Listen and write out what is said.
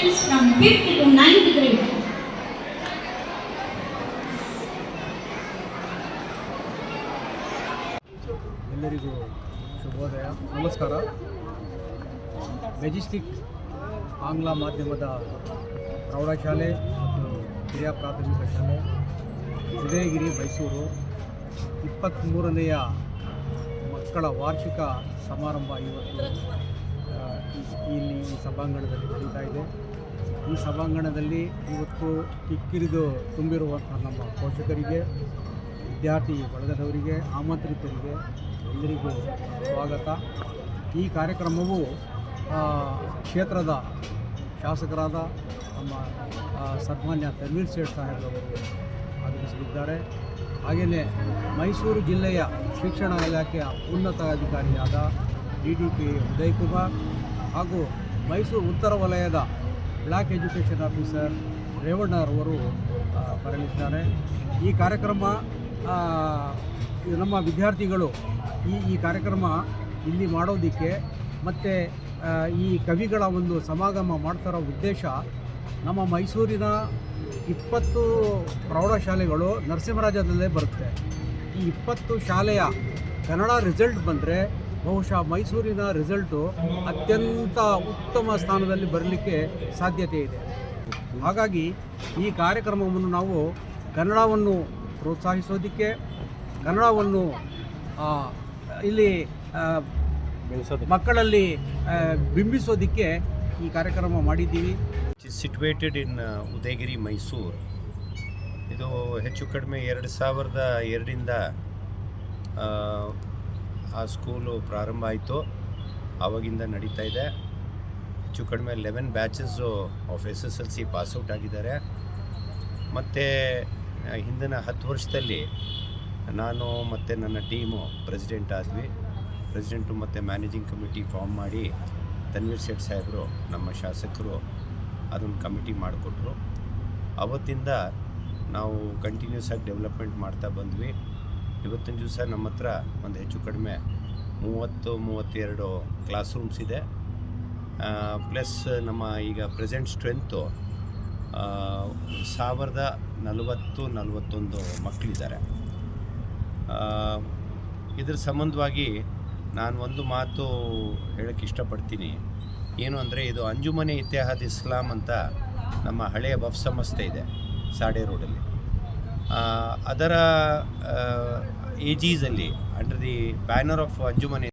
students from 5th to 9th grade. ಎಲ್ಲರಿಗೂ ಶುಭೋದಯ, ನಮಸ್ಕಾರ. ಮೆಜೆಸ್ಟಿಕ್ ಆಂಗ್ಲ ಮಾಧ್ಯಮದ ಪ್ರೌಢಶಾಲೆ ಮತ್ತು ಹಿರಿಯ ಪ್ರಾಥಮಿಕ ಶಾಲೆ ಉದಯಗಿರಿ ಮೈಸೂರು 23ನೇಯ ಮಕ್ಕಳ ವಾರ್ಷಿಕ ಸಮಾರಂಭ ಇವತ್ತು ಇಲ್ಲಿ ಈ ಸಭಾಂಗಣದಲ್ಲಿ ನಡೀತಾ ಇದೆ. ಈ ಸಭಾಂಗಣದಲ್ಲಿ ಇವತ್ತು ಕಿಕ್ಕಿರಿದು ತುಂಬಿರುವಂಥ ನಮ್ಮ ಪೋಷಕರಿಗೆ, ವಿದ್ಯಾರ್ಥಿ ಬಳಗದವರಿಗೆ, ಆಮಂತ್ರಿತರಿಗೆ ಎಲ್ಲರಿಗೂ ಸ್ವಾಗತ. ಈ ಕಾರ್ಯಕ್ರಮವು ಕ್ಷೇತ್ರದ ಶಾಸಕರಾದ ನಮ್ಮ ಸನ್ಮಾನ್ಯ ತನ್ವೀರ್ ಸೇಠ್ ಸಾಹೇಬ್ರವರು ಆಗಮಿಸಲಿದ್ದಾರೆ. ಹಾಗೆಯೇ ಮೈಸೂರು ಜಿಲ್ಲೆಯ ಶಿಕ್ಷಣ ಇಲಾಖೆಯ ಉನ್ನತ ಅಧಿಕಾರಿಯಾದ DDP ಉದಯ್ ಕುಮಾರ್ ಹಾಗೂ ಮೈಸೂರು ಉತ್ತರ ವಲಯದ ಬ್ಲಾಕ್ ಎಜುಕೇಷನ್ ಆಫೀಸರ್ ರೇವಣ್ಣರವರು ಬರಲಿದ್ದಾರೆ. ಈ ಕಾರ್ಯಕ್ರಮ ನಮ್ಮ ವಿದ್ಯಾರ್ಥಿಗಳು ಈ ಕಾರ್ಯಕ್ರಮ ಇಲ್ಲಿ ಮಾಡೋದಕ್ಕೆ ಮತ್ತು ಈ ಕವಿಗಳ ಒಂದು ಸಮಾಗಮ ಮಾಡ್ತಾರೋ ಉದ್ದೇಶ, ನಮ್ಮ ಮೈಸೂರಿನ 20 ಪ್ರೌಢಶಾಲೆಗಳು ನರಸಿಂಹರಾಜದಲ್ಲೇ ಬರುತ್ತೆ. ಈ 20 ಶಾಲೆಯ ಕನ್ನಡ ರಿಸಲ್ಟ್ ಬಂದರೆ ಬಹುಶಃ ಮೈಸೂರಿನ ರಿಸಲ್ಟು ಅತ್ಯಂತ ಉತ್ತಮ ಸ್ಥಾನದಲ್ಲಿ ಬರಲಿಕ್ಕೆ ಸಾಧ್ಯತೆ ಇದೆ. ಹಾಗಾಗಿ ಈ ಕಾರ್ಯಕ್ರಮವನ್ನು ನಾವು ಕನ್ನಡವನ್ನು ಪ್ರೋತ್ಸಾಹಿಸೋದಕ್ಕೆ, ಕನ್ನಡವನ್ನು ಇಲ್ಲಿ ಮಕ್ಕಳಲ್ಲಿ ಬಿಂಬಿಸೋದಕ್ಕೆ ಈ ಕಾರ್ಯಕ್ರಮ ಮಾಡಿದ್ದೀವಿ. ಸಿಟ್ಯುವೇಟೆಡ್ ಇನ್ ಉದಯಗಿರಿ, ಮೈಸೂರು. ಇದು ಹೆಚ್ಚು ಕಡಿಮೆ 2002ರಿಂದ ಆ ಸ್ಕೂಲು ಪ್ರಾರಂಭ ಆಯಿತು. ಆವಾಗಿಂದ ನಡೀತಾ ಇದೆ. ಹೆಚ್ಚು ಕಡಿಮೆ 11 ಬ್ಯಾಚಸ್ಸು ಆಫ್ SSLC ಪಾಸ್ಔಟ್ ಆಗಿದ್ದಾರೆ. ಮತ್ತು ಹಿಂದಿನ 10 ವರ್ಷದಲ್ಲಿ ನಾನು ಮತ್ತು ನನ್ನ ಟೀಮು ಪ್ರೆಸಿಡೆಂಟ್ ಆದ್ವಿ. ಪ್ರೆಸಿಡೆಂಟು ಮತ್ತು ಮ್ಯಾನೇಜಿಂಗ್ ಕಮಿಟಿ ಫಾರ್ಮ್ ಮಾಡಿ ತನ್ವೀರ್ ಸೇಠ್ ಸಾಹೇಬರು, ನಮ್ಮ ಶಾಸಕರು, ಅದೊಂದು ಕಮಿಟಿ ಮಾಡಿಕೊಟ್ರು. ಅವತ್ತಿಂದ ನಾವು ಕಂಟಿನ್ಯೂಸ್ ಆಗಿ ಡೆವಲಪ್ಮೆಂಟ್ ಮಾಡ್ತಾ ಬಂದ್ವಿ. ಇವತ್ತಿನ ದಿವಸ ನಮ್ಮ ಹತ್ರ ಒಂದು ಹೆಚ್ಚು ಕಡಿಮೆ 30-32 ಕ್ಲಾಸ್ ರೂಮ್ಸ್ ಇದೆ. ಪ್ಲಸ್ ನಮ್ಮ ಈಗ ಪ್ರೆಸೆಂಟ್ ಸ್ಟ್ರೆಂತು 1040-41 ಮಕ್ಕಳಿದ್ದಾರೆ. ಇದ್ರ ಸಂಬಂಧವಾಗಿ ನಾನು ಒಂದು ಮಾತು ಹೇಳೋಕ್ಕೆ ಇಷ್ಟಪಡ್ತೀನಿ. ಏನು ಅಂದರೆ, ಇದು ಅಂಜುಮನೆ ಇತಿಹಾದ್ ಇಸ್ಲಾಂ ಅಂತ ನಮ್ಮ ಹಳೆಯ ವಫ್ ಸಂಸ್ಥೆ ಇದೆ ಸಾಡೆ ರೋಡಲ್ಲಿ. ಅದರ AGsಲ್ಲಿ under the banner of Anjumane